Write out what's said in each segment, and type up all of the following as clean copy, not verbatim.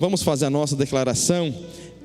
vamos fazer a nossa declaração.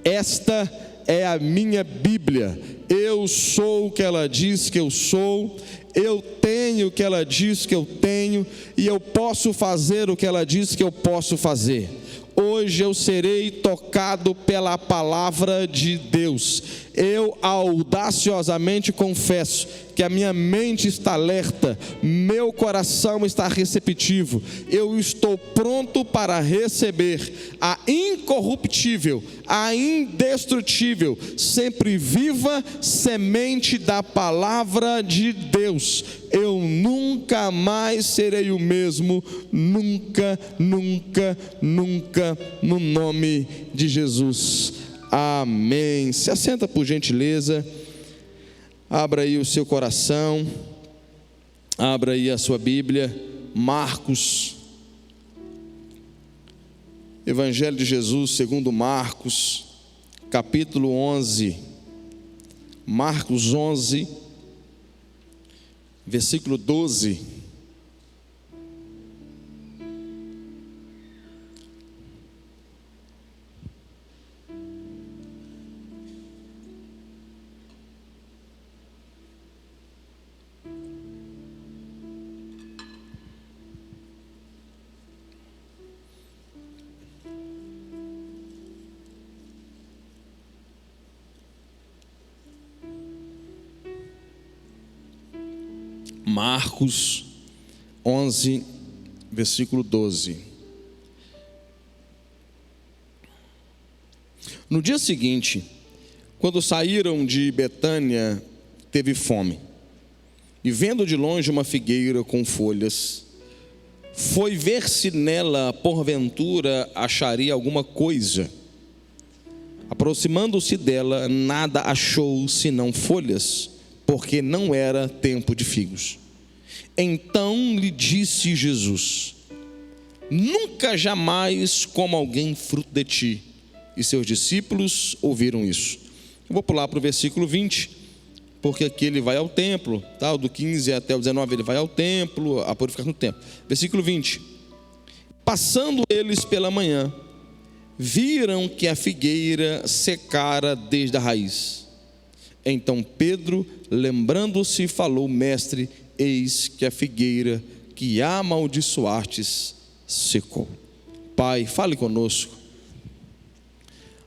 Esta é a minha Bíblia. Eu sou o que ela diz que eu sou. Eu tenho o que ela diz que eu tenho. E eu posso fazer o que ela diz que eu posso fazer. Hoje eu serei tocado pela palavra de Deus. Eu audaciosamente confesso que a minha mente está alerta, meu coração está receptivo. Eu estou pronto para receber a incorruptível, a indestrutível, sempre viva semente da palavra de Deus. Eu nunca mais serei o mesmo, nunca, nunca, nunca, no nome de Jesus. Amém. Se assenta por gentileza. Abra aí o seu coração, abra aí a sua Bíblia, Marcos, Evangelho de Jesus segundo Marcos, capítulo 11, Marcos 11, versículo 12. Marcos 11, versículo 12. No dia seguinte, quando saíram de Betânia, teve fome. E vendo de longe uma figueira com folhas, foi ver se nela, porventura, acharia alguma coisa. Aproximando-se dela, nada achou senão folhas, porque não era tempo de figos. Então lhe disse Jesus: nunca jamais coma alguém fruto de ti. E seus discípulos ouviram isso. Eu vou pular para o versículo 20, porque aqui ele vai ao templo, tá? Do 15 até o 19 ele vai ao templo, a purificação do templo. Versículo 20: passando eles pela manhã, viram que a figueira secara desde a raiz. Então Pedro, lembrando-se, falou: mestre, eis que a figueira que amaldiçoastes secou. Pai, fale conosco.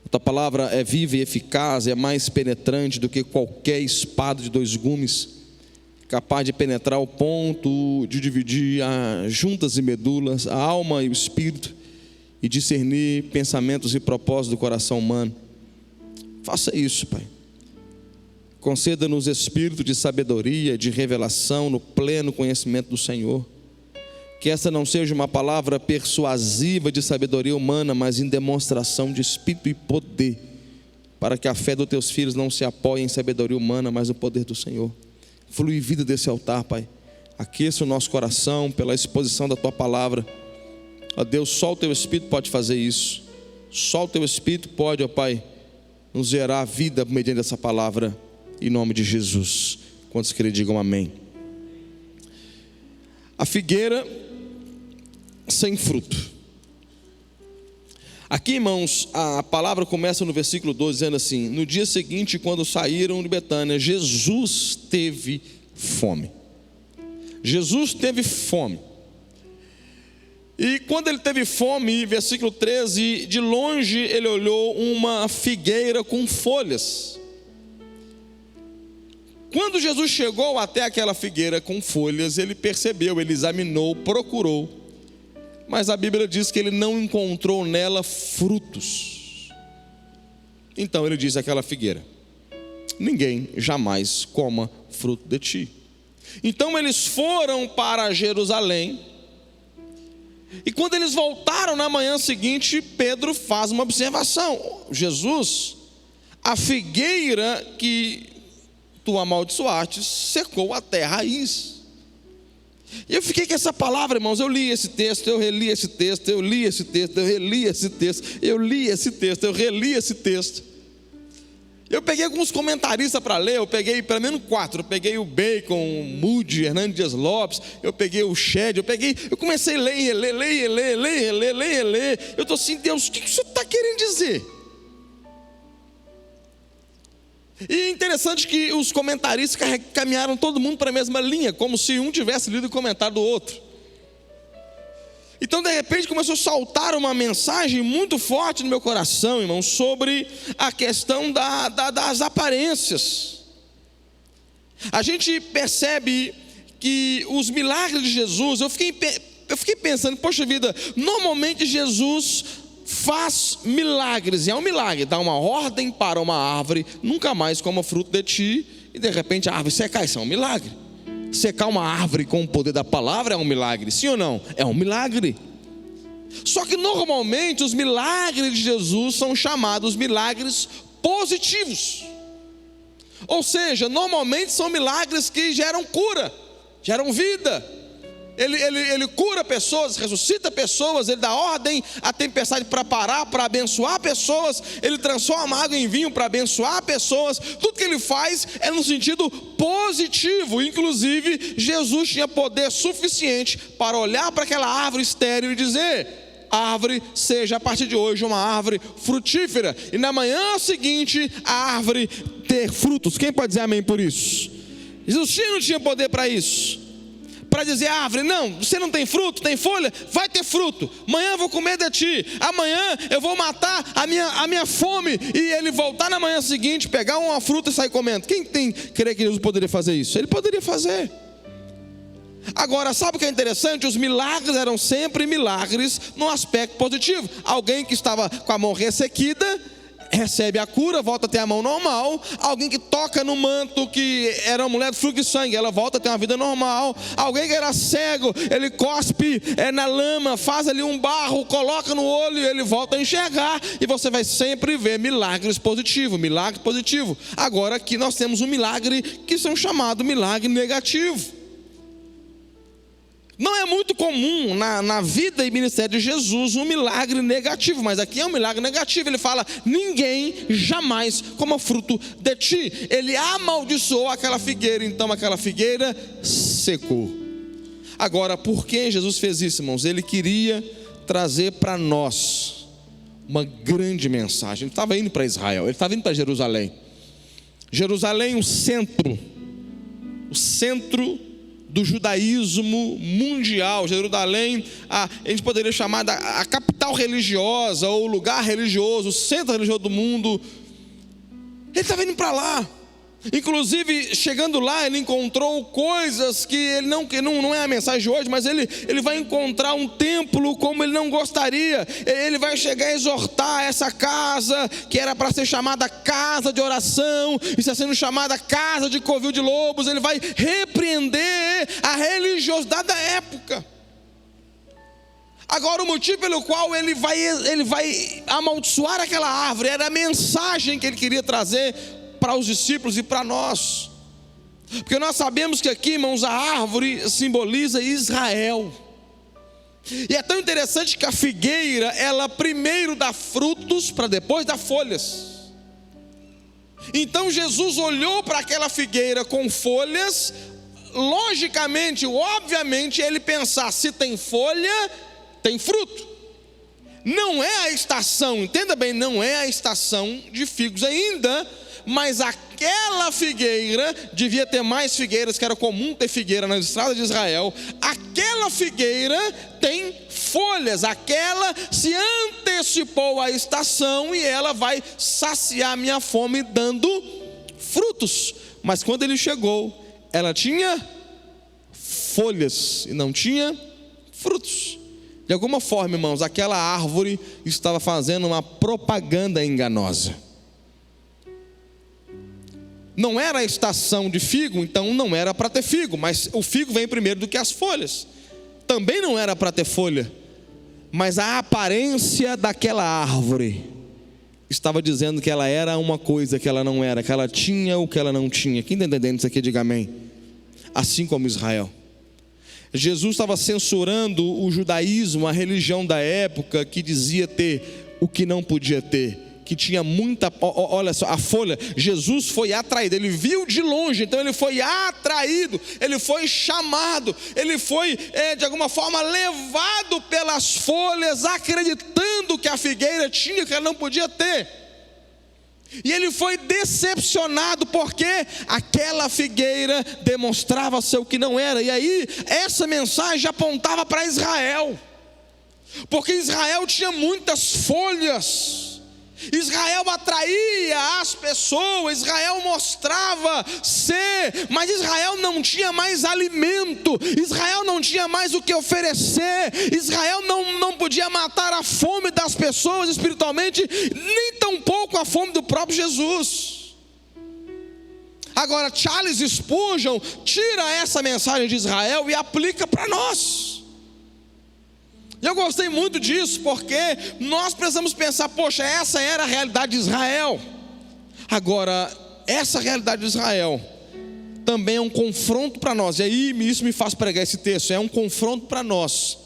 A tua palavra é viva e eficaz, é mais penetrante do que qualquer espada de dois gumes, capaz de penetrar ao ponto de dividir as juntas e medulas, a alma e o espírito, e discernir pensamentos e propósitos do coração humano. Faça isso, Pai. Conceda-nos espírito de sabedoria, de revelação, no pleno conhecimento do Senhor. Que esta não seja uma palavra persuasiva de sabedoria humana, mas em demonstração de espírito e poder, para que a fé dos teus filhos não se apoie em sabedoria humana, mas no poder do Senhor. Flui vida desse altar, Pai. Aqueça o nosso coração pela exposição da tua palavra. Ó Deus, só o teu Espírito pode fazer isso. Só o teu Espírito pode, ó Pai, nos gerar vida mediante essa palavra. Em nome de Jesus. Quantos querem, digam amém. A figueira sem fruto. Aqui, irmãos, a palavra começa no versículo 12, dizendo assim: no dia seguinte, quando saíram de Betânia, Jesus teve fome. Jesus teve fome. E quando ele teve fome, versículo 13, de longe ele olhou uma figueira com folhas. Quando Jesus chegou até aquela figueira com folhas, ele percebeu, ele examinou, procurou, mas a Bíblia diz que ele não encontrou nela frutos. Então ele disse àquela figueira: ninguém jamais coma fruto de ti. Então eles foram para Jerusalém, e quando eles voltaram na manhã seguinte, Pedro faz uma observação: Jesus, a figueira que tu amaldiçoastes secou até a raiz. E eu fiquei com essa palavra, irmãos. Eu li esse texto, eu reli esse texto, eu li esse texto, eu reli esse texto, eu li esse texto, eu reli esse texto. Eu peguei alguns comentaristas para ler, eu peguei pelo menos 4, eu peguei o Bacon, o Moody, Hernando Dias Lopes, eu peguei o Shed, eu comecei a ler, eu estou assim, Deus, o que isso está querendo dizer? E é interessante que os comentaristas caminharam todo mundo para a mesma linha, como se um tivesse lido o comentário do outro. Então, de repente, começou a saltar uma mensagem muito forte no meu coração, irmão, sobre a questão das aparências. A gente percebe que os milagres de Jesus, eu fiquei pensando, poxa vida, normalmente Jesus faz milagres, e é um milagre, dá uma ordem para uma árvore, nunca mais coma fruto de ti, e de repente a árvore secar, isso é um milagre. Secar uma árvore com o poder da palavra é um milagre, sim ou não? É um milagre. Só que normalmente os milagres de Jesus são chamados milagres positivos. Ou seja, normalmente são milagres que geram cura, geram vida. Ele cura pessoas, ressuscita pessoas, ele dá ordem à tempestade para parar, para abençoar pessoas, ele transforma água em vinho para abençoar pessoas. Tudo que ele faz é no sentido positivo. Inclusive, Jesus tinha poder suficiente para olhar para aquela árvore estéril e dizer: árvore, seja a partir de hoje uma árvore frutífera, e na manhã seguinte a árvore ter frutos. Quem pode dizer amém por isso? Jesus não tinha poder para isso, para dizer à árvore: não, você não tem fruto, tem folha, vai ter fruto, amanhã eu vou comer de ti, amanhã eu vou matar a minha fome, e ele voltar na manhã seguinte, pegar uma fruta e sair comendo. Quem crê que Jesus poderia fazer isso? Ele poderia fazer. Agora, sabe o que é interessante? Os milagres eram sempre milagres no aspecto positivo. Alguém que estava com a mão ressequida recebe a cura, volta a ter a mão normal. Alguém que toca no manto, que era uma mulher de fluxo de sangue, ela volta a ter uma vida normal. Alguém que era cego, ele cospe na lama, faz ali um barro, coloca no olho e ele volta a enxergar. E você vai sempre ver milagres positivos, milagre positivo. Agora aqui nós temos um milagre que são chamados milagre negativo. Não é muito comum na vida e ministério de Jesus um milagre negativo, mas aqui é um milagre negativo. Ele fala: ninguém jamais coma fruto de ti. Ele amaldiçoou aquela figueira, então aquela figueira secou. Agora, por que Jesus fez isso, irmãos? Ele queria trazer para nós uma grande mensagem. Ele estava indo para Israel, ele estava indo para Jerusalém. Jerusalém, o centro do judaísmo mundial. Jerusalém, a gente poderia chamar a capital religiosa, ou o lugar religioso, o centro religioso do mundo. Ele estava indo para lá. Inclusive, chegando lá, ele encontrou coisas que não é a mensagem de hoje, mas ele vai encontrar um templo como ele não gostaria. Ele vai chegar a exortar essa casa, que era para ser chamada casa de oração, e está sendo chamada casa de covil de lobos. Ele vai repreender a religiosidade da época. Agora, o motivo pelo qual ele vai amaldiçoar aquela árvore era a mensagem que ele queria trazer para os discípulos e para nós. Porque nós sabemos que aqui, irmãos, a árvore simboliza Israel. E é tão interessante que a figueira, ela primeiro dá frutos para depois dar folhas. Então Jesus olhou para aquela figueira com folhas, logicamente, obviamente, ele pensar: se tem folha, tem fruto. Não é a estação, entenda bem, não é a estação de figos ainda, mas aquela figueira, devia ter mais figueiras, que era comum ter figueira nas estradas de Israel. Aquela figueira tem folhas, aquela se antecipou à estação, e ela vai saciar minha fome dando frutos. Mas quando ele chegou, ela tinha folhas e não tinha frutos. De alguma forma, irmãos, aquela árvore estava fazendo uma propaganda enganosa. Não era a estação de figo, então não era para ter figo, mas o figo vem primeiro do que as folhas. Também não era para ter folha, mas a aparência daquela árvore estava dizendo que ela era uma coisa que ela não era, que ela tinha o que ela não tinha. Quem está entendendo isso aqui, diga amém. Assim como Israel. Jesus estava censurando o judaísmo, a religião da época, que dizia ter o que não podia ter, que tinha muita, olha só, a folha, Jesus foi atraído, ele viu de longe, então ele foi atraído, ele foi chamado, ele foi de alguma forma levado pelas folhas, acreditando que a figueira tinha, que ela não podia ter. E ele foi decepcionado porque aquela figueira demonstrava ser o que não era. E aí essa mensagem apontava para Israel, porque Israel tinha muitas folhas. Israel atraía as pessoas, Israel mostrava ser, mas Israel não tinha mais alimento, Israel não tinha mais o que oferecer, Israel não podia matar a fome das pessoas espiritualmente, nem tampouco a fome do próprio Jesus. Agora Charles Spurgeon tira essa mensagem de Israel e aplica para nós. E eu gostei muito disso, porque nós precisamos pensar, poxa, essa era a realidade de Israel. Agora, essa realidade de Israel também é um confronto para nós. E aí isso me faz pregar esse texto, é um confronto para nós.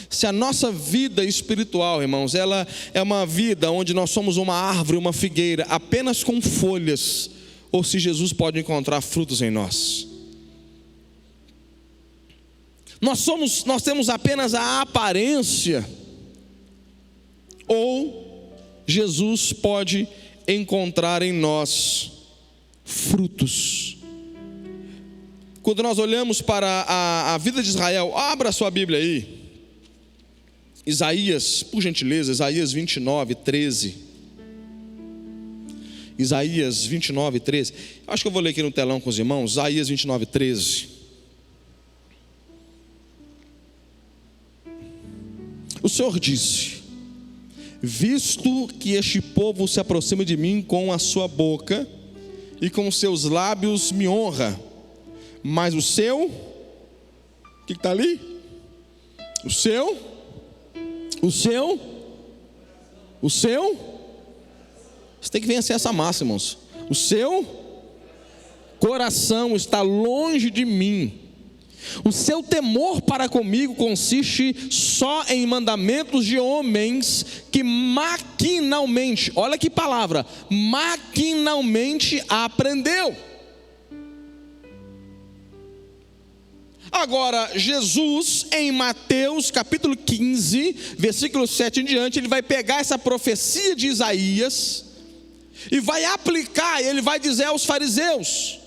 Se a nossa vida espiritual, irmãos, ela é uma vida onde nós somos uma árvore, uma figueira, apenas com folhas, ou se Jesus pode encontrar frutos em nós. Nós temos apenas a aparência, ou Jesus pode encontrar em nós frutos. Quando nós olhamos para a vida de Israel, abra a sua Bíblia aí, Isaías, por gentileza, Isaías 29, 13. Isaías 29, 13. Acho que eu vou ler aqui no telão com os irmãos, Isaías 29, 13. O Senhor disse: visto que este povo se aproxima de mim com a sua boca e com os seus lábios me honra, mas o seu, o que está ali? O seu, você tem que vencer essa massa, irmãos. O seu coração está longe de mim. O seu temor para comigo consiste só em mandamentos de homens que maquinalmente, olha que palavra, maquinalmente aprendeu. Agora, Jesus, em Mateus capítulo 15, versículo 7 em diante, ele vai pegar essa profecia de Isaías e vai aplicar, ele vai dizer aos fariseus: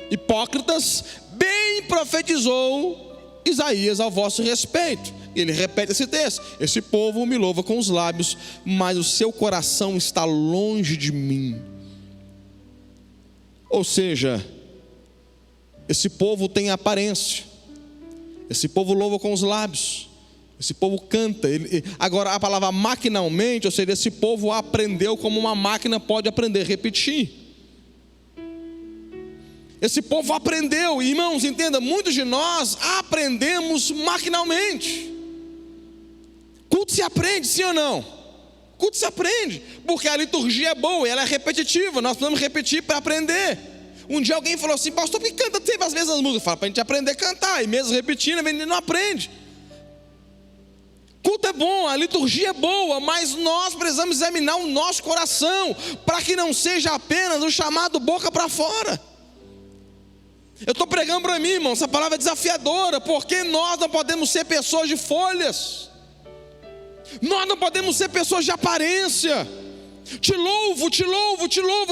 hipócritas, bem profetizou Isaías ao vosso respeito. Ele repete esse texto: esse povo me louva com os lábios, mas o seu coração está longe de mim. Ou seja, esse povo tem aparência, esse povo louva com os lábios, esse povo canta. Agora a palavra maquinalmente, ou seja, esse povo aprendeu como uma máquina pode aprender, repetir. Esse povo aprendeu, irmãos, entenda, muitos de nós aprendemos maquinalmente. Culto se aprende, sim ou não? Culto se aprende, porque a liturgia é boa, ela é repetitiva, nós precisamos repetir para aprender. Um dia alguém falou assim: pastor, por que canta sempre as mesmas músicas? Fala, para a gente aprender a cantar, e mesmo repetindo, a gente não aprende. Culto é bom, a liturgia é boa, mas nós precisamos examinar o nosso coração, para que não seja apenas o chamado boca para fora. Eu estou pregando para mim, irmão, essa palavra é desafiadora, porque nós não podemos ser pessoas de folhas, nós não podemos ser pessoas de aparência. Te louvo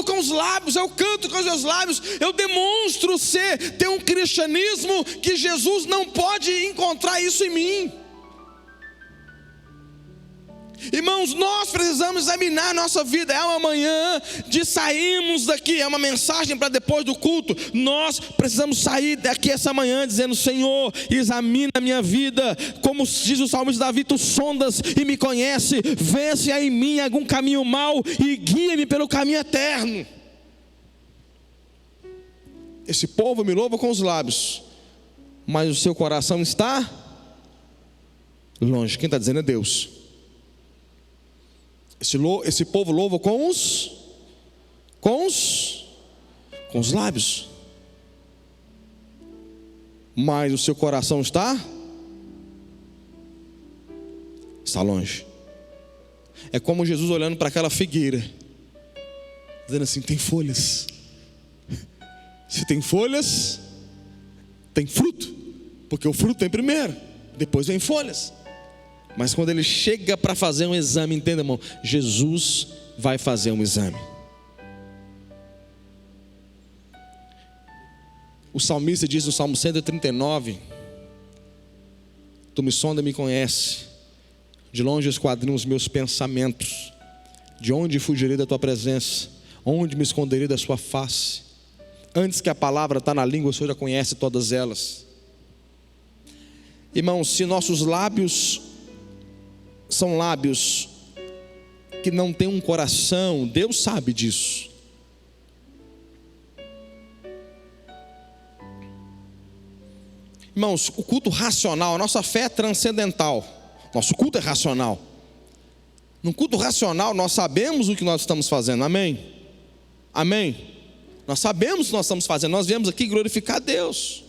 com os lábios, eu canto com os meus lábios, eu demonstro ter um cristianismo que Jesus não pode encontrar isso em mim. Irmãos, nós precisamos examinar a nossa vida. É uma manhã de sairmos daqui, é uma mensagem para depois do culto. Nós precisamos sair daqui essa manhã dizendo: Senhor, examina a minha vida, como diz o salmista Davi: tu sondas e me conhece, vê se há em mim algum caminho mau e guia-me pelo caminho eterno. Esse povo me louva com os lábios, mas o seu coração está longe. Quem está dizendo é Deus. Esse povo louva com os lábios, mas o seu coração está longe. É como Jesus olhando para aquela figueira dizendo assim: tem folhas. Se tem folhas, tem fruto, porque o fruto tem primeiro, depois vem folhas. Mas quando ele chega para fazer um exame, entenda, irmão, Jesus vai fazer um exame. O salmista diz no Salmo 139: Tu me sonda e me conhece, de longe esquadrinha os meus pensamentos. De onde fugirei da tua presença? Onde me esconderei da sua face? Antes que a palavra está na língua, o Senhor já conhece todas elas. Irmãos, se nossos lábios são lábios que não têm um coração, Deus sabe disso. Irmãos, o culto racional, a nossa fé é transcendental. Nosso culto é racional. No culto racional nós sabemos o que nós estamos fazendo, amém? Amém? Nós sabemos o que nós estamos fazendo, nós viemos aqui glorificar a Deus.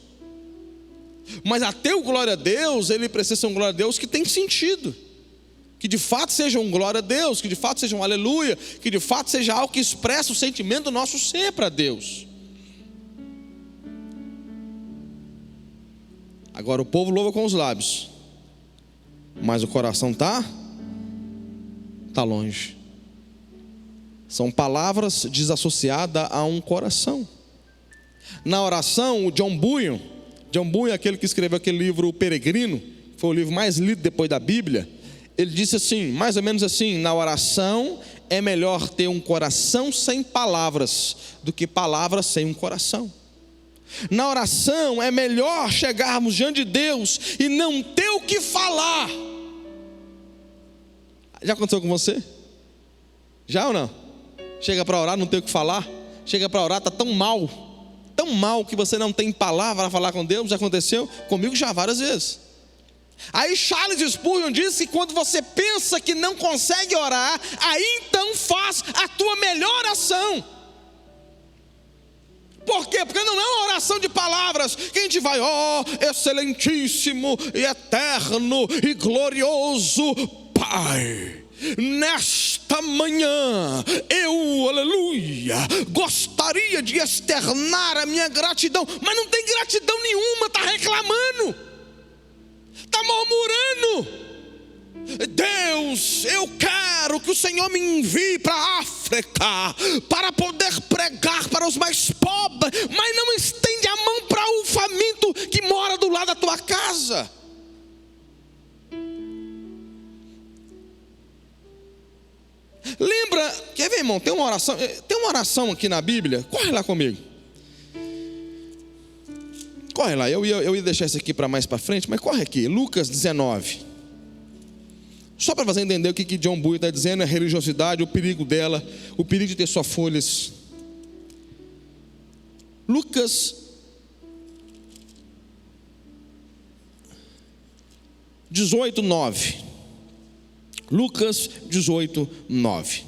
Mas até o glória a Deus, ele precisa ser um glória a Deus que tem sentido. Que de fato seja um glória a Deus, que de fato seja um aleluia, que de fato seja algo que expressa o sentimento do nosso ser para Deus. Agora o povo louva com os lábios, mas o coração está longe. São palavras desassociadas a um coração. Na oração, o John Bunyan é aquele que escreveu aquele livro O Peregrino, foi o livro mais lido depois da Bíblia. Ele disse assim, mais ou menos assim: na oração é melhor ter um coração sem palavras do que palavras sem um coração. Na oração é melhor chegarmos diante de Deus e não ter o que falar. Já aconteceu com você? Já ou não? Chega para orar, não tem o que falar. Chega para orar, está tão mal que você não tem palavra para falar com Deus. Já aconteceu comigo já várias vezes. Aí Charles Spurgeon disse que quando você pensa que não consegue orar, aí então faz a tua melhor ação. Por quê? Porque não é uma oração de palavras que a gente vai: ó, excelentíssimo e eterno e glorioso Pai, nesta manhã eu, aleluia, gostaria de externar a minha gratidão. Mas não tem gratidão nenhuma, está reclamando, está murmurando. Deus, eu quero que o Senhor me envie para a África para poder pregar para os mais pobres, mas não estende a mão para o faminto que mora do lado da tua casa. Lembra, quer ver, irmão, tem uma oração aqui na Bíblia, corre lá comigo. Corre lá, eu ia deixar isso aqui para mais para frente, mas corre aqui, Lucas 19. Só para você entender o que John Bunyan está dizendo, a religiosidade, o perigo dela, o perigo de ter só folhas. Lucas 18:9. Lucas 18:9.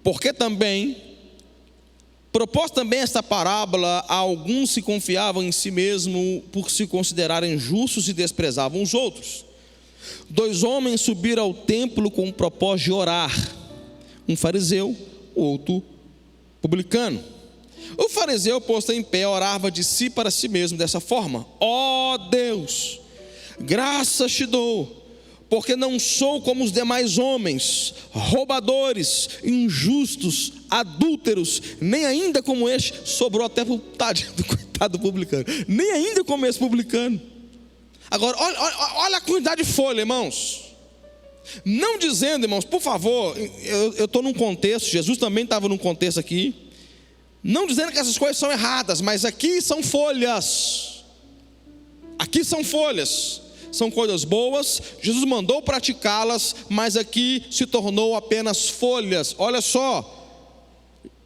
Porque também, propôs também esta parábola, a alguns se confiavam em si mesmo por se considerarem justos e desprezavam os outros. 2 homens subiram ao templo com o propósito de orar, um fariseu, o outro publicano. O fariseu, posto em pé, orava de si para si mesmo dessa forma: ó Deus, graças te dou, porque não sou como os demais homens, roubadores, injustos, adúlteros, nem ainda como este. Sobrou até para o coitado do publicano, nem ainda como esse publicano. Agora, olha a quantidade de folha, irmãos. Não dizendo, irmãos, por favor, eu estou num contexto, Jesus também estava num contexto aqui, não dizendo que essas coisas são erradas, mas aqui são folhas. Aqui são folhas. São coisas boas, Jesus mandou praticá-las, mas aqui se tornou apenas folhas. Olha só: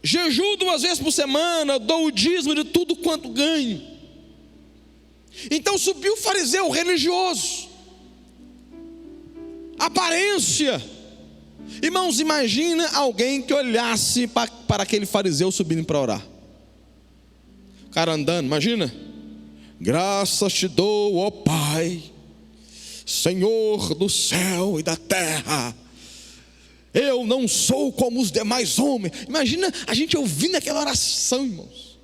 jejuo 2 vezes por semana, dou o dízimo de tudo quanto ganho. Então subiu o fariseu religioso, aparência. Irmãos, imagina alguém que olhasse para aquele fariseu subindo para orar. O cara andando, imagina: graças te dou, ó Pai, Senhor do céu e da terra, eu não sou como os demais homens. Imagina a gente ouvindo aquela oração, irmãos.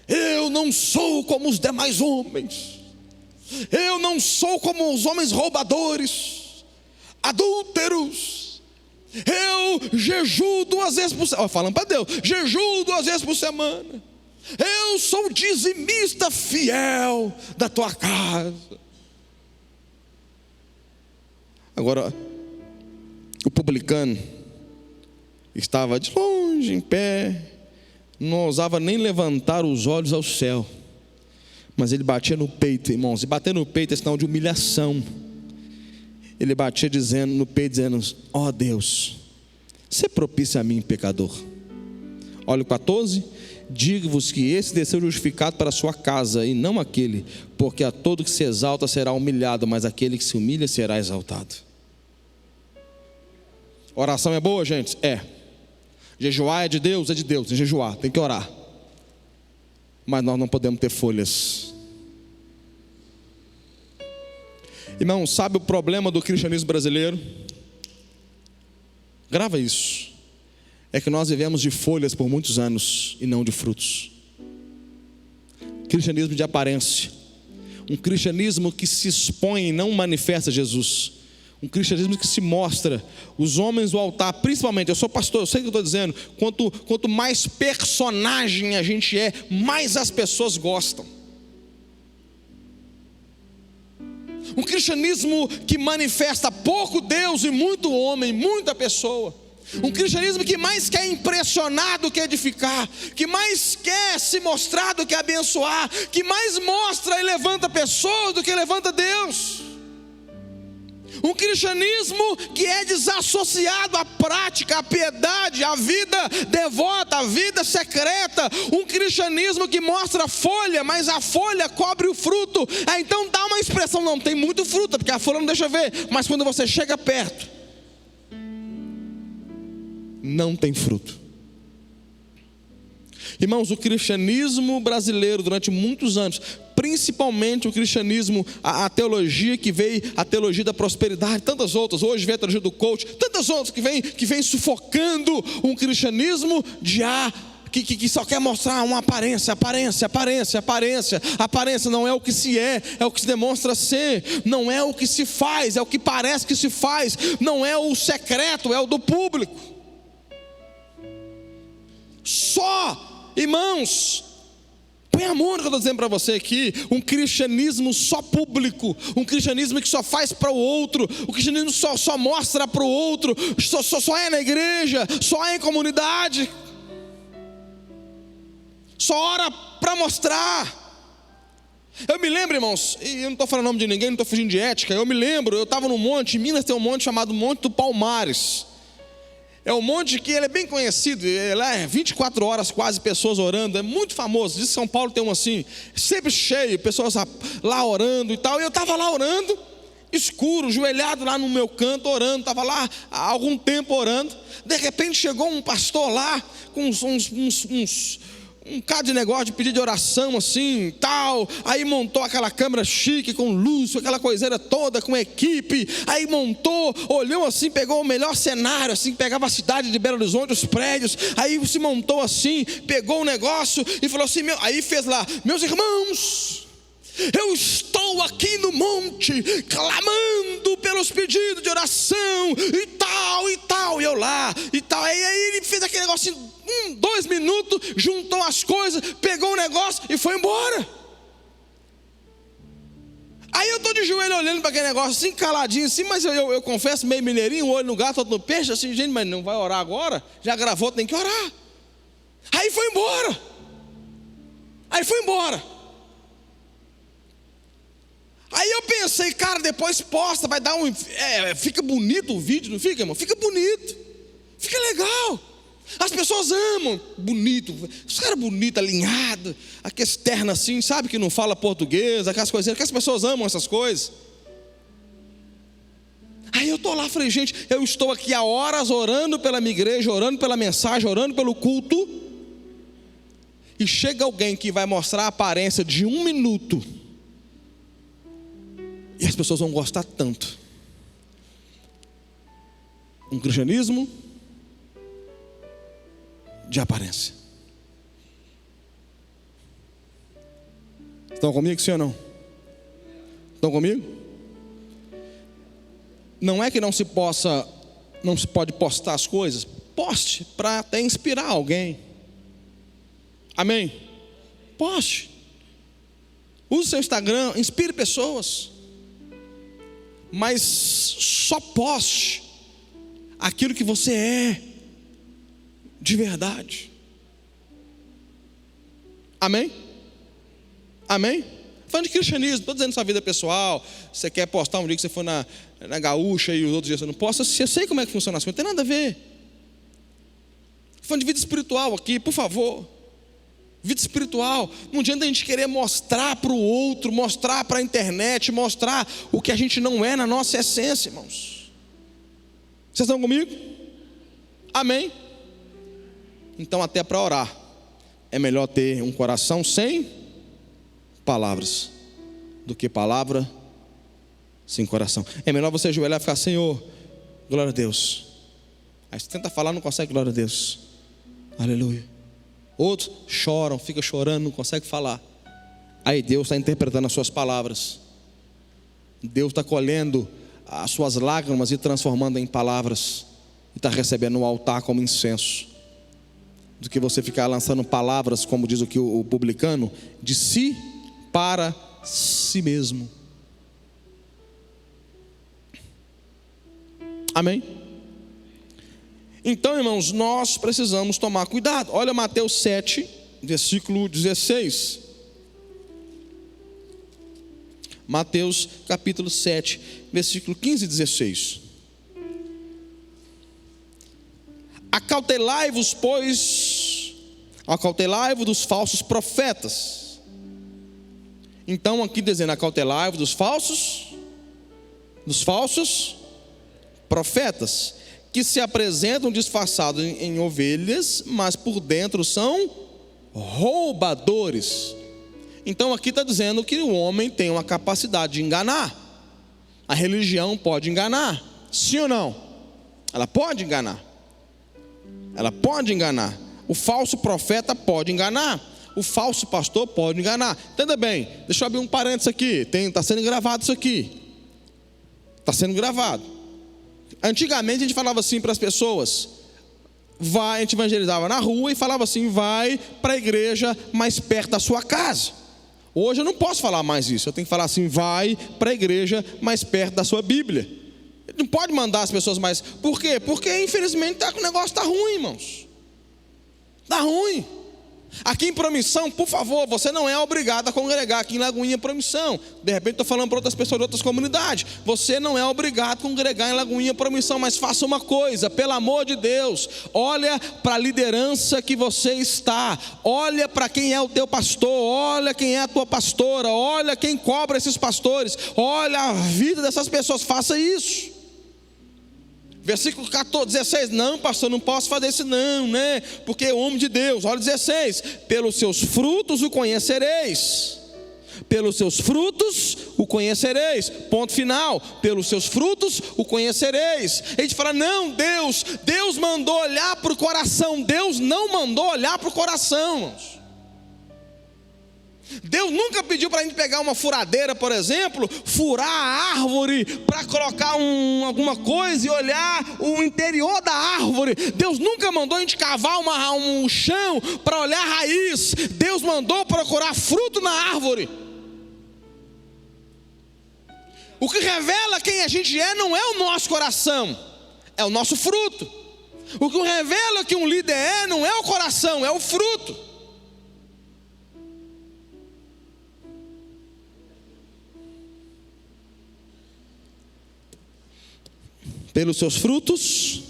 Eu não sou como os demais homens. Eu não sou como os homens roubadores, adúlteros. Eu jejuo 2 vezes por semana. Falando para Deus, jejuo 2 vezes por semana. Eu sou dizimista fiel da tua casa. Agora, o publicano estava de longe, em pé, não ousava nem levantar os olhos ao céu, mas ele batia no peito, irmãos, e bater no peito é sinal de humilhação. Ele batia no peito, dizendo: ó Deus, sê propício a mim, pecador. Olha o 14: digo-vos que esse desceu justificado para a sua casa, e não aquele, porque a todo que se exalta será humilhado, mas aquele que se humilha será exaltado. Oração é boa, gente? É. Jejuar é de Deus? É de Deus, tem que jejuar, tem que orar. Mas nós não podemos ter folhas. Irmão, sabe o problema do cristianismo brasileiro? Grava isso. É que nós vivemos de folhas por muitos anos e não de frutos. Cristianismo de aparência. Um cristianismo que se expõe e não manifesta Jesus. Um cristianismo que se mostra. Os homens do altar, principalmente, eu sou pastor, eu sei o que eu estou dizendo. Quanto mais personagem a gente é, mais as pessoas gostam. Um cristianismo que manifesta pouco Deus e muito homem, muita pessoa. Um cristianismo que mais quer impressionar do que edificar, que mais quer se mostrar do que abençoar, que mais mostra e levanta pessoas do que levanta Deus. Um cristianismo que é desassociado à prática, à piedade, à vida devota, à vida secreta. Um cristianismo que mostra a folha, mas a folha cobre o fruto. Então dá uma expressão: não tem muito fruto, porque a folha não deixa ver. Mas quando você chega perto, não tem fruto. Irmãos, o cristianismo brasileiro durante muitos anos, principalmente o cristianismo, a teologia que veio, a teologia da prosperidade, tantas outras, hoje vem a teologia do coach, tantas outras que vem sufocando um cristianismo que só quer mostrar uma aparência. Aparência não é o que se é o que se demonstra ser. Não é o que se faz, é o que parece que se faz. Não é o secreto, é o do público. Irmãos, põe amor no que eu estou dizendo para você aqui. Um cristianismo só público, um cristianismo que só faz para o outro, um cristianismo só mostra para o outro, só é na igreja, só é em comunidade, só ora para mostrar. Eu me lembro, irmãos, e eu não estou falando o nome de ninguém, não estou fugindo de ética. Eu me lembro, eu estava num monte, em Minas tem um monte chamado Monte do Palmares. É um monte que ele é bem conhecido, lá é 24 horas quase pessoas orando, é muito famoso. Diz que São Paulo tem um assim, sempre cheio, pessoas lá orando e tal. E eu estava lá orando, escuro, joelhado lá no meu canto, orando, estava lá há algum tempo orando. De repente chegou um pastor lá, com um cara de negócio de pedir de oração assim, tal. Aí montou aquela câmera chique, com luz, aquela coiseira toda, com equipe. Aí montou, olhou assim, pegou o melhor cenário, assim, pegava a cidade de Belo Horizonte, os prédios. Aí se montou assim, pegou o negócio e falou assim, aí fez lá: meus irmãos, eu estou aqui no monte, clamando pelos pedidos de oração, e tal, e eu lá, e tal. Aí ele fez aquele negócio, 2 minutos, juntou as coisas, pegou o negócio e foi embora. Aí eu estou de joelho olhando para aquele negócio assim, caladinho assim, mas eu confesso, meio mineirinho, um olho no gato, outro no peixe, assim, gente, mas não vai orar agora? Já gravou, tem que orar. Aí foi embora. Aí eu pensei, cara, depois posta, vai dar fica bonito o vídeo, não fica, irmão? Fica bonito, fica legal. As pessoas amam, bonito, os caras bonitos, alinhados, aqueles ternos assim, sabe, que não fala português, aquelas coisinhas, que as pessoas amam essas coisas. Aí eu estou lá, falei, gente, eu estou aqui há horas orando pela minha igreja, orando pela mensagem, orando pelo culto, e chega alguém que vai mostrar a aparência de 1 minuto, E as pessoas vão gostar tanto. Um cristianismo de aparência. Estão comigo, sim ou não? Estão comigo? Não é que não se pode postar as coisas. Poste para até inspirar alguém. Amém? Poste. Use seu Instagram, inspire pessoas. Mas só poste aquilo que você é de verdade. Amém? Amém? Falando de cristianismo, estou dizendo sua vida pessoal. Você quer postar um dia que você foi na gaúcha e os outros dias você não posta. Eu sei como é que funciona as coisas, não tem nada a ver. Falando de vida espiritual aqui, por favor. Vida espiritual. Não adianta a gente querer mostrar para o outro, mostrar para a internet, mostrar o que a gente não é na nossa essência, irmãos. Vocês estão comigo? Amém? Então até para orar é melhor ter um coração sem palavras do que palavra sem coração. É melhor você ajoelhar e ficar: Senhor, glória a Deus. Aí você tenta falar, não consegue, glória a Deus, aleluia. Outros choram, ficam chorando, não conseguem falar. Aí Deus está interpretando as suas palavras. Deus está colhendo as suas lágrimas e transformando em palavras, e está recebendo no altar como incenso, do que você ficar lançando palavras, como diz o publicano, de si para si mesmo. Amém? Então, irmãos, nós precisamos tomar cuidado. Olha Mateus 7, versículo 16. Mateus capítulo 7, versículo 15 e 16. Acautelai-vos, pois, acautelai-vos dos falsos profetas. Então aqui dizendo: acautelai-vos dos falsos profetas, que se apresentam disfarçados em ovelhas, mas por dentro são roubadores. Então aqui está dizendo que o homem tem uma capacidade de enganar. A religião pode enganar, sim ou não? Ela pode enganar. Ela pode enganar. O falso profeta pode enganar. O falso pastor pode enganar. Entenda bem, deixa eu abrir um parênteses aqui. Está sendo gravado isso aqui. Está sendo gravado. Antigamente a gente falava assim para as pessoas: a gente evangelizava na rua e falava assim: vai para a igreja mais perto da sua casa. Hoje eu não posso falar mais isso. Eu tenho que falar assim: vai para a igreja mais perto da sua Bíblia. Não pode mandar as pessoas mais. Por quê? Porque infelizmente o negócio está ruim, irmãos. Está ruim. Aqui em Promissão, por favor, você não é obrigado a congregar aqui em Lagoinha Promissão. De repente estou falando para outras pessoas de outras comunidades. Você não é obrigado a congregar em Lagoinha Promissão, mas faça uma coisa, pelo amor de Deus: olha para a liderança que você está, olha para quem é o teu pastor, olha quem é a tua pastora, olha quem cobra esses pastores, olha a vida dessas pessoas, faça isso. Versículo 14, 16, não pastor, não posso fazer isso não, né? Porque é homem de Deus. Olha 16, pelos seus frutos o conhecereis. Pelos seus frutos o conhecereis. Ponto final. Pelos seus frutos o conhecereis. A gente fala: não, Deus mandou olhar para o coração. Deus não mandou olhar para o coração, irmãos. Deus nunca pediu para a gente pegar uma furadeira, por exemplo, furar a árvore para colocar alguma coisa e olhar o interior da árvore. Deus nunca mandou a gente cavar um chão para olhar a raiz. Deus mandou procurar fruto na árvore. O que revela quem a gente é não é o nosso coração, é o nosso fruto. O que revela que um líder é não é o coração, é o fruto. Pelos seus frutos.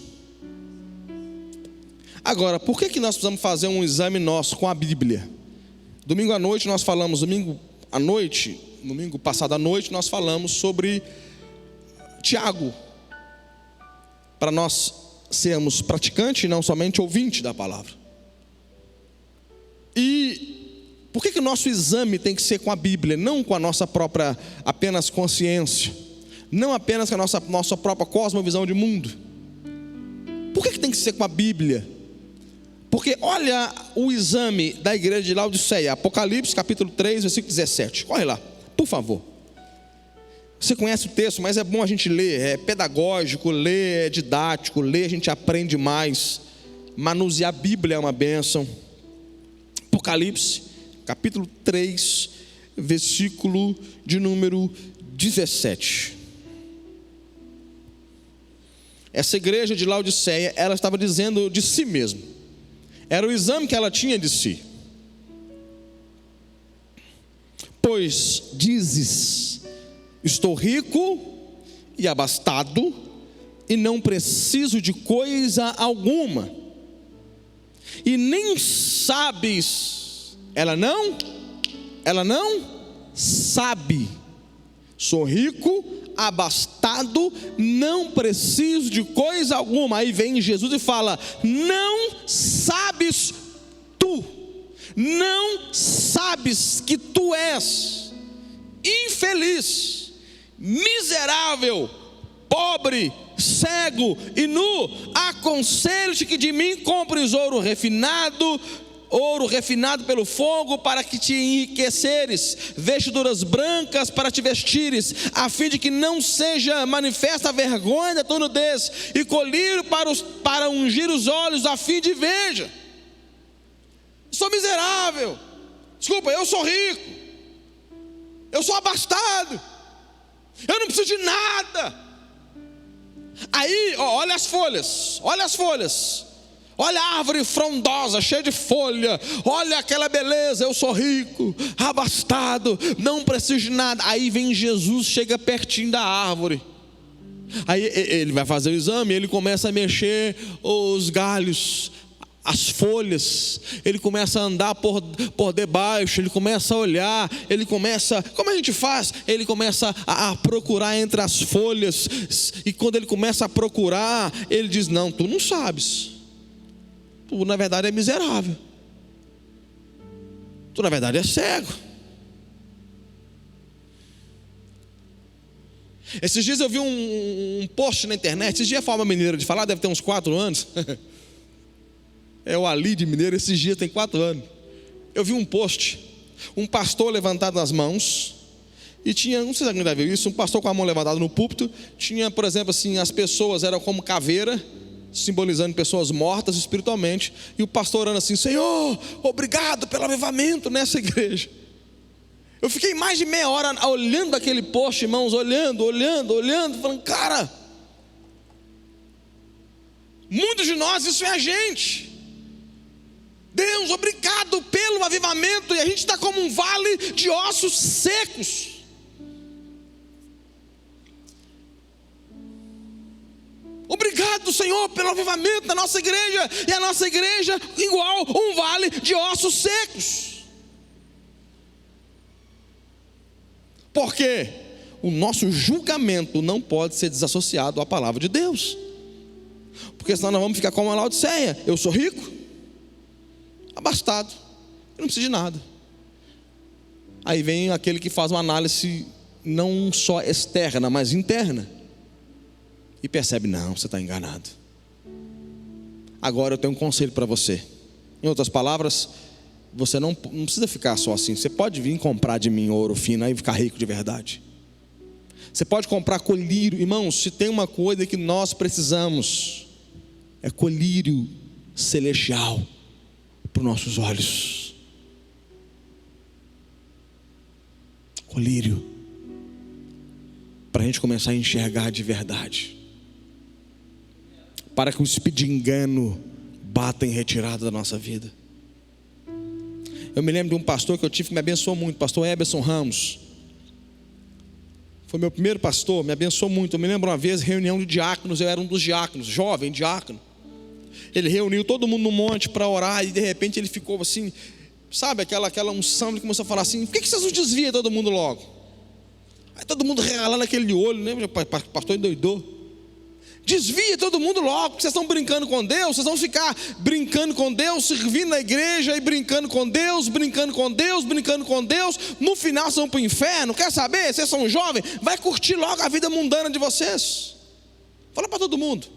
Agora, por que nós precisamos fazer um exame nosso com a Bíblia? Domingo à noite nós falamos, domingo passado à noite nós falamos sobre Tiago, para nós sermos praticantes e não somente ouvintes da palavra. E Por que o nosso exame tem que ser com a Bíblia, não com a nossa própria apenas consciência, não apenas com a nossa própria cosmovisão de mundo? Por que tem que ser com a Bíblia? Porque olha o exame da igreja de Laodiceia, Apocalipse capítulo 3, versículo 17. Corre lá, por favor. Você conhece o texto, mas é bom a gente ler, é pedagógico, ler é didático, ler a gente aprende mais. Manusear a Bíblia é uma bênção. Apocalipse capítulo 3, versículo de número 17. Essa igreja de Laodiceia, ela estava dizendo de si mesma. Era o exame que ela tinha de si. Pois dizes: estou rico e abastado, e não preciso de coisa alguma. E nem sabes, ela não sabe. Sou rico, abastado, não preciso de coisa alguma. Aí vem Jesus e fala: não sabes tu, não sabes que tu és infeliz, miserável, pobre, cego e nu. Aconselho-te que de mim compres ouro refinado pelo fogo, para que te enriqueceres, vestiduras brancas para te vestires, a fim de que não seja manifesta a vergonha da tua nudez, e colírio para ungir os olhos, a fim de veja. Sou miserável, desculpa, eu sou rico, eu sou abastado, eu não preciso de nada. Aí, olha as folhas, olha a árvore frondosa, cheia de folha, olha aquela beleza, eu sou rico, abastado, não preciso de nada. Aí vem Jesus, chega pertinho da árvore. Aí ele vai fazer o exame, ele começa a mexer os galhos, as folhas, ele começa a andar por debaixo, ele começa a olhar, como a gente faz? Ele começa a procurar entre as folhas, e quando ele começa a procurar, ele diz: não, tu não sabes, tu na verdade é miserável, tu na verdade é cego. Esses dias eu vi um post na internet, esses dias é a forma mineira de falar, deve ter uns 4 anos, é o Ali de Mineiro, esses dias tem 4 anos. Eu vi um post, um pastor levantado nas mãos, e tinha, não sei se alguém já viu isso, um pastor com a mão levantada no púlpito, tinha, por exemplo, assim, as pessoas eram como caveira, simbolizando pessoas mortas espiritualmente, e o pastor orando assim: Senhor, obrigado pelo avivamento nessa igreja. Eu fiquei mais de meia hora olhando aquele post, irmãos, olhando, falando: cara, muitos de nós, isso é a gente. Deus, obrigado pelo avivamento, e a gente está como um vale de ossos secos. Obrigado, Senhor, pelo avivamento da nossa igreja, e a nossa igreja igual um vale de ossos secos. Porque o nosso julgamento não pode ser desassociado à palavra de Deus, porque senão nós vamos ficar como a Laodiceia: eu sou rico, abastado, eu não preciso de nada. Aí vem aquele que faz uma análise não só externa, mas interna, e percebe: não, você está enganado. Agora eu tenho um conselho para você. Em outras palavras, você não precisa ficar só assim. Você pode vir comprar de mim ouro fino e ficar rico de verdade. Você pode comprar colírio. Irmãos, se tem uma coisa que nós precisamos, é colírio celestial para os nossos olhos. Colírio, para a gente começar a enxergar de verdade, para que o espírito de engano bata em retirada da nossa vida. Eu me lembro de um pastor que eu tive que me abençoou muito, pastor Eberson Ramos. Foi meu primeiro pastor, me abençoou muito. Eu me lembro uma vez, reunião de diáconos, eu era um dos diáconos, jovem diácono. Ele reuniu todo mundo no monte para orar, e de repente ele ficou assim, sabe, aquela unção, ele começou a falar assim: por que vocês não desviam todo mundo logo? Aí todo mundo regalando aquele olho, lembra? O pastor endoidou. Desvia todo mundo logo, porque vocês estão brincando com Deus. Vocês vão ficar brincando com Deus, servindo na igreja e brincando com Deus, brincando com Deus, brincando com Deus. No final vocês vão para o inferno. Quer saber? Vocês são jovens, vai curtir logo a vida mundana de vocês. Fala para todo mundo.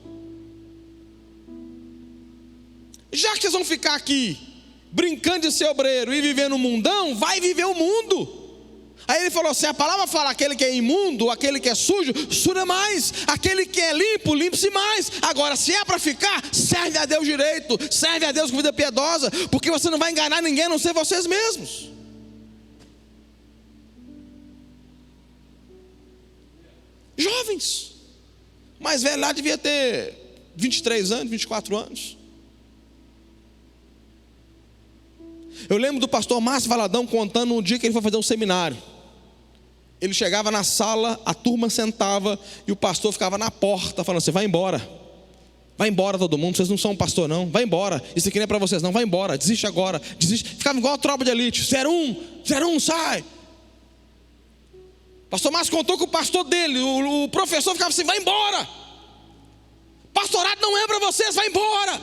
Já que vocês vão ficar aqui brincando de ser obreiro e viver no mundão, vai viver o mundo. Aí ele falou assim, a palavra fala, aquele que é imundo, aquele que é sujo, suja mais. Aquele que é limpo, limpe-se mais. Agora, se é para ficar, serve a Deus direito, serve a Deus com vida piedosa, porque você não vai enganar ninguém, a não ser vocês mesmos. Jovens, mais velho lá devia ter 23 anos, 24 anos. Eu lembro do pastor Márcio Valadão contando um dia que ele foi fazer um seminário. Ele chegava na sala, a turma sentava e o pastor ficava na porta falando assim, vai embora todo mundo, vocês não são um pastor não, vai embora, isso aqui não é para vocês não, vai embora, desiste agora, desiste. Ficava igual a tropa de elite, 01, sai. Pastor Márcio contou que o pastor dele, o professor ficava assim, vai embora, pastorado não é para vocês, vai embora,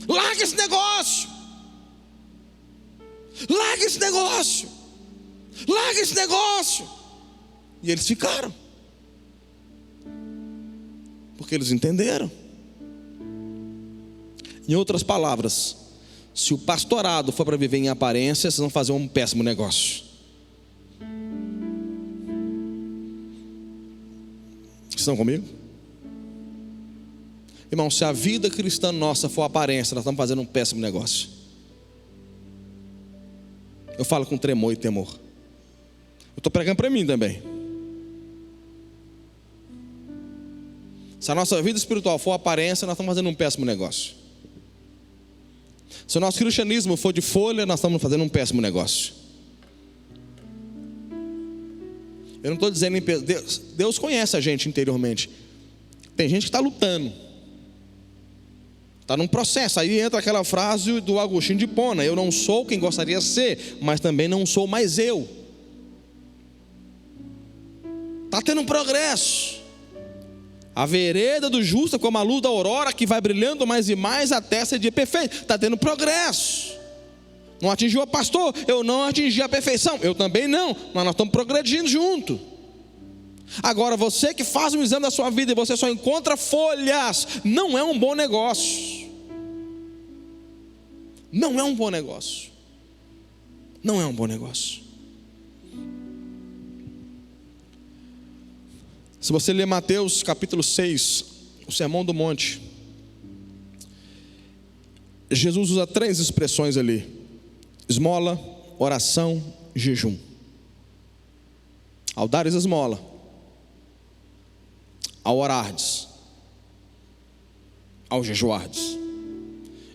larga esse negócio. Larga esse negócio. E eles ficaram, porque eles entenderam. Em outras palavras, se o pastorado for para viver em aparência, vocês vão fazer um péssimo negócio. Estão comigo? Irmão, se a vida cristã nossa for aparência, nós estamos fazendo um péssimo negócio. Eu falo com tremor e temor. Eu estou pregando para mim também. Se a nossa vida espiritual for aparência, nós estamos fazendo um péssimo negócio. Se o nosso cristianismo for de folha, nós estamos fazendo um péssimo negócio. Eu não estou dizendo, Deus conhece a gente interiormente. Tem gente que está lutando, está num processo. Aí entra aquela frase do Agostinho de Hipona, eu não sou quem gostaria de ser, mas também não sou mais eu. Está tendo um progresso. A vereda do justo é como a luz da aurora, que vai brilhando mais e mais até ser dia perfeito. Está tendo progresso. Não atingiu o pastor, eu não atingi a perfeição, eu também não, mas nós estamos progredindo junto. Agora, você que faz um exame da sua vida e você só encontra folhas, não é um bom negócio. Não é um bom negócio. Não é um bom negócio. Se você ler Mateus capítulo 6, o Sermão do Monte, Jesus usa 3 expressões ali: esmola, oração, jejum. Ao dares esmola, ao orardes, ao jejuardes.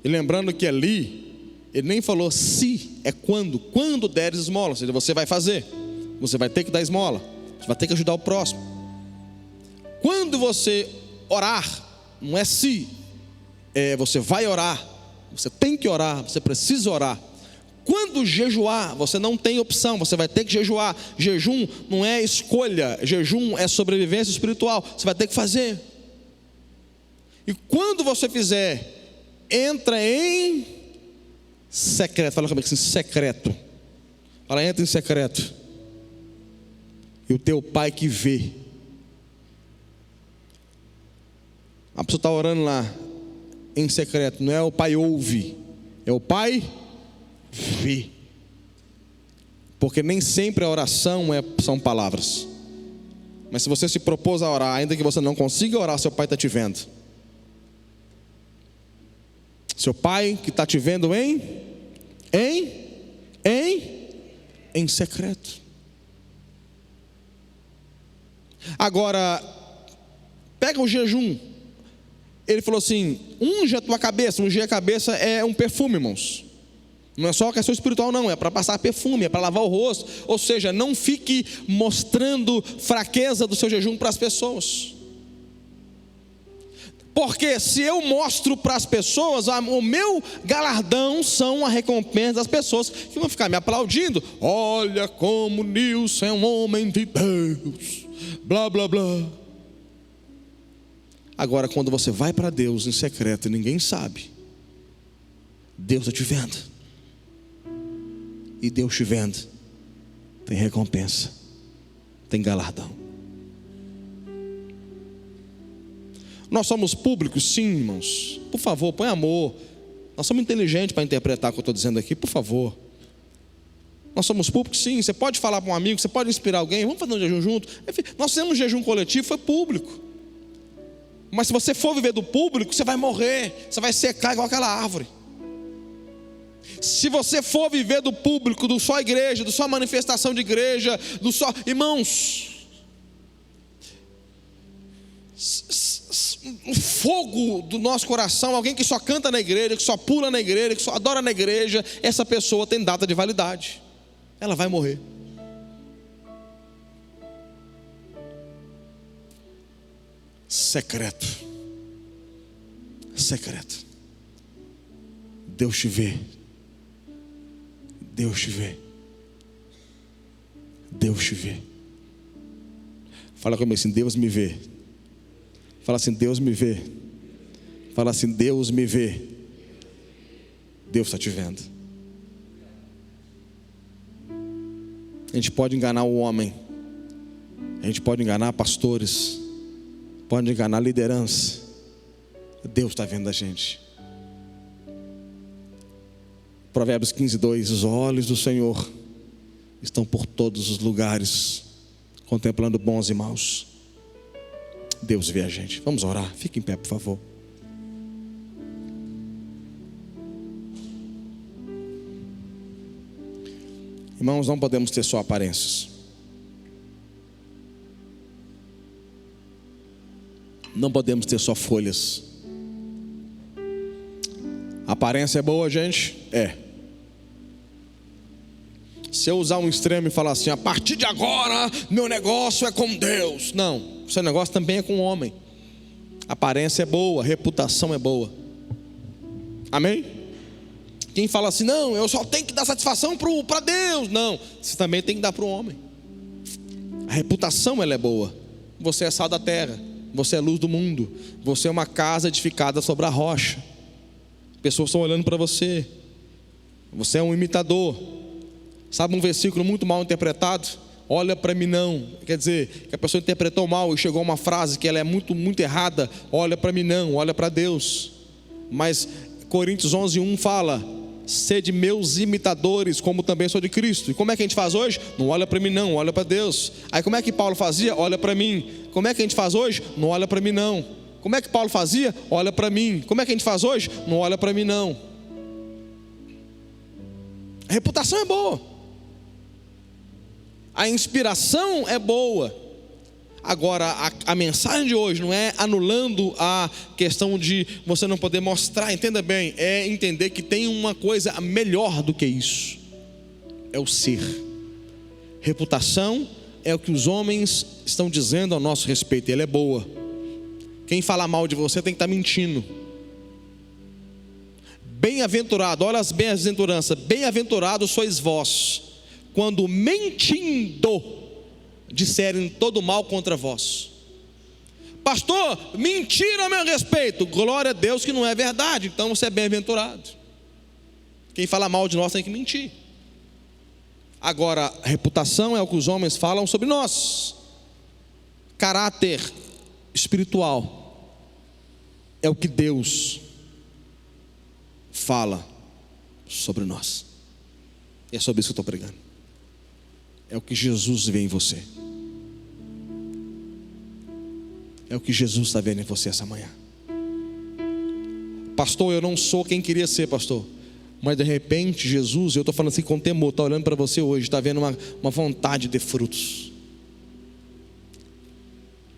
E lembrando que ali ele nem falou se, é quando deres esmola. Ou seja, você vai fazer, você vai ter que dar esmola, você vai ter que ajudar o próximo. Quando você orar, não é se, você vai orar, você tem que orar, você precisa orar. Quando jejuar, você não tem opção, você vai ter que jejuar. Jejum não é escolha, jejum é sobrevivência espiritual, você vai ter que fazer. E quando você fizer, entra em secreto. Fala comigo assim, secreto. Fala, entra em secreto. E o teu pai que vê. A pessoa está orando lá em secreto, não é o pai ouve, é o pai vê. Porque nem sempre a oração são palavras. Mas se você se propôs a orar, ainda que você não consiga orar, seu pai está te vendo. Seu pai que está te vendo em secreto. Agora, pega o jejum. Ele falou assim, unge a tua cabeça. Ungir a cabeça é um perfume, irmãos. Não é só uma questão espiritual não, é para passar perfume, é para lavar o rosto. Ou seja, não fique mostrando fraqueza do seu jejum para as pessoas. Porque se eu mostro para as pessoas, o meu galardão são a recompensa das pessoas que vão ficar me aplaudindo. Olha como Nilson é um homem de Deus, blá blá blá. Agora, quando você vai para Deus em secreto e ninguém sabe, Deus está te vendo. E Deus te vendo, tem recompensa, tem galardão. Nós somos públicos? Sim, irmãos. Por favor, põe amor. Nós somos inteligentes para interpretar o que eu estou dizendo aqui, por favor. Nós somos públicos? Sim. Você pode falar para um amigo, você pode inspirar alguém, vamos fazer um jejum junto. Enfim, nós fizemos um jejum coletivo, foi público. Mas se você for viver do público, você vai morrer, você vai secar igual aquela árvore. Se você for viver do público, do só igreja, do só manifestação de igreja, do só... Irmãos, o fogo do nosso coração, alguém que só canta na igreja, que só pula na igreja, que só adora na igreja, essa pessoa tem data de validade. Ela vai morrer. Secreto. Secreto. Deus te vê. Deus te vê. Deus te vê. Fala comigo assim: Deus me vê. Fala assim: Deus me vê. Fala assim: Deus me vê. Deus está te vendo. A gente pode enganar o homem, a gente pode enganar pastores, pode enganar liderança. Deus está vendo a gente. Provérbios 15:2: os olhos do Senhor estão por todos os lugares, contemplando bons e maus. Deus vê a gente. Vamos orar. Fique em pé, por favor. Irmãos, não podemos ter só aparências. Não podemos ter só folhas. A aparência é boa, gente? É. Se eu usar um extremo e falar assim: a partir de agora meu negócio é com Deus. Não, seu negócio também é com o homem. A aparência é boa, a reputação é boa. Amém? Quem fala assim: não, eu só tenho que dar satisfação para Deus. Não, você também tem que dar para o homem. A reputação, ela é boa. Você é sal da terra, você é luz do mundo, você é uma casa edificada sobre a rocha. Pessoas estão olhando para você. Você é um imitador. Sabe um versículo muito mal interpretado? Olha para mim não. Quer dizer, que a pessoa interpretou mal e chegou a uma frase que ela é muito errada. Olha para mim não, olha para Deus. Mas Coríntios 11:1 fala: sede meus imitadores, como também sou de Cristo. E como é que a gente faz hoje? Não olha para mim não, olha para Deus. Aí como é que Paulo fazia? Olha para mim. Como é que a gente faz hoje? Não olha para mim não. Como é que Paulo fazia? Olha para mim. Como é que a gente faz hoje? Não olha para mim não. A reputação é boa. A inspiração é boa. Agora, a mensagem de hoje não é anulando a questão de você não poder mostrar. Entenda bem, é entender que tem uma coisa melhor do que isso. É o ser. Reputação é o que os homens estão dizendo a nosso respeito, e ela é boa. Quem falar mal de você tem que estar mentindo. Bem-aventurado, olha as bem-aventuranças: bem-aventurados sois vós, quando mentindo disserem todo mal contra vós. Pastor, mentiram a meu respeito. Glória a Deus que não é verdade. Então você é bem-aventurado. Quem fala mal de nós tem que mentir. Agora, a reputação é o que os homens falam sobre nós. Caráter espiritual é o que Deus fala sobre nós. E é sobre isso que eu estou pregando. É o que Jesus vê em você. É o que Jesus está vendo em você essa manhã. Pastor, eu não sou quem queria ser, pastor. Mas de repente Jesus, eu estou falando assim com temor, está olhando para você hoje, está vendo uma vontade de frutos.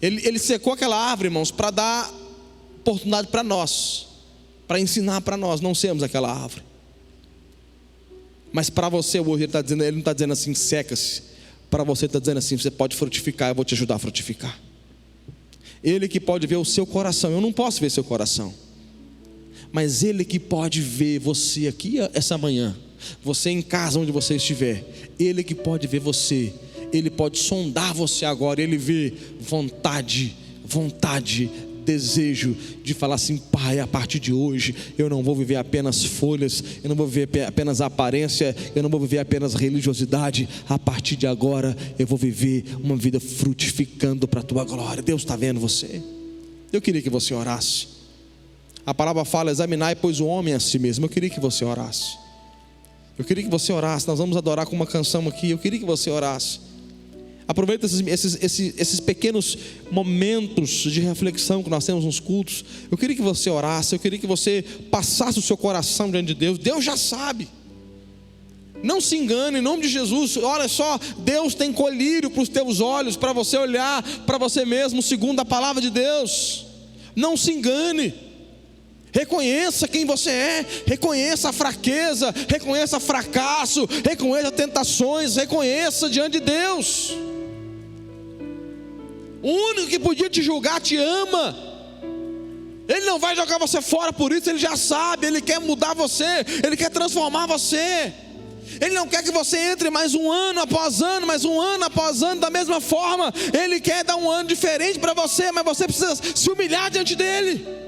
Ele secou aquela árvore, irmãos, para dar oportunidade para nós, para ensinar para nós não sermos aquela árvore. Mas para você hoje ele não está dizendo assim: seca-se. Para você ele está dizendo assim: você pode frutificar, eu vou te ajudar a frutificar. Ele que pode ver o seu coração. Eu não posso ver seu coração, mas Ele que pode ver você aqui essa manhã, você em casa onde você estiver. Ele que pode ver você. Ele pode sondar você agora. Ele vê vontade, desejo de falar assim: Pai, a partir de hoje eu não vou viver apenas folhas, eu não vou viver apenas aparência, eu não vou viver apenas religiosidade. A partir de agora eu vou viver uma vida frutificando para a Tua glória. Deus está vendo você. Eu queria que você orasse. A palavra fala: examinai, pois, o homem a si mesmo. Eu queria que você orasse. Eu queria que você orasse. Nós vamos adorar com uma canção aqui. Eu queria que você orasse. Aproveita esses pequenos momentos de reflexão que nós temos nos cultos. Eu queria que você orasse. Eu queria que você passasse o seu coração diante de Deus. Deus já sabe. Não se engane, em nome de Jesus. Olha só, Deus tem colírio para os teus olhos, para você olhar para você mesmo segundo a palavra de Deus. Não se engane. Reconheça quem você é. Reconheça a fraqueza, reconheça fracasso, reconheça tentações, reconheça diante de Deus. O único que podia te julgar te ama. Ele não vai jogar você fora por isso. Ele já sabe, Ele quer mudar você, Ele quer transformar você. Ele não quer que você entre mais um ano após ano, mais um ano após ano da mesma forma. Ele quer dar um ano diferente para você, mas você precisa se humilhar diante dEle.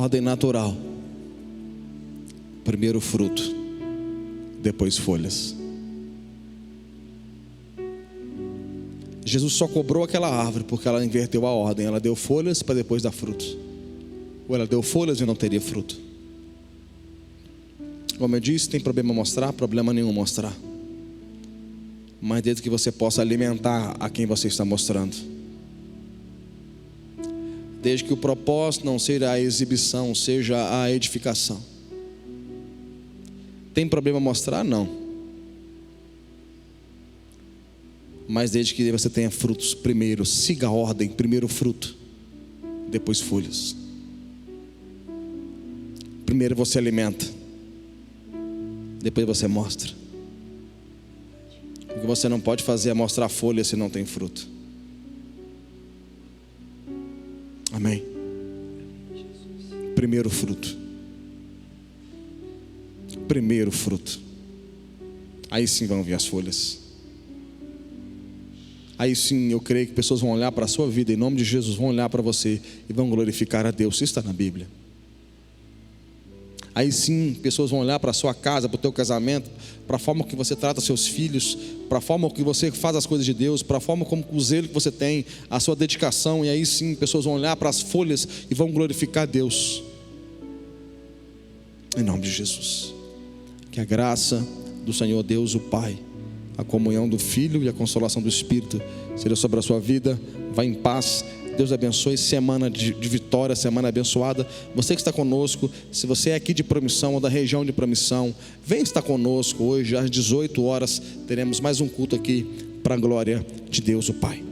ordem natural. Primeiro fruto, depois folhas. Jesus só cobrou aquela árvore porque ela inverteu a ordem. Ela deu folhas para depois dar frutos. Ou ela deu folhas e não teria fruto. Como eu disse, tem problema mostrar? Problema nenhum mostrar. Mas desde que você possa alimentar a quem você está mostrando. Desde que o propósito não seja a exibição, seja a edificação. Tem problema mostrar? Não. Mas desde que você tenha frutos primeiro, siga a ordem, primeiro fruto, depois folhas. Primeiro você alimenta, depois você mostra. O que você não pode fazer é mostrar folhas se não tem fruto. Amém? Primeiro fruto. Primeiro fruto. Aí sim vão vir as folhas. Aí sim eu creio que pessoas vão olhar para a sua vida, em nome de Jesus, vão olhar para você e vão glorificar a Deus. Isso está na Bíblia. Aí sim pessoas vão olhar para a sua casa, para o teu casamento, para a forma que você trata seus filhos, para a forma que você faz as coisas de Deus, para a forma como o zelo que você tem, a sua dedicação. E aí sim pessoas vão olhar para as folhas e vão glorificar a Deus. Em nome de Jesus. Que a graça do Senhor Deus, o Pai, a comunhão do Filho e a consolação do Espírito seja sobre a sua vida. Vá em paz. Deus abençoe. Semana de vitória, semana abençoada. Você que está conosco, se você é aqui de Promissão ou da região de Promissão, vem estar conosco hoje às 18 horas. Teremos mais um culto aqui para a glória de Deus o Pai.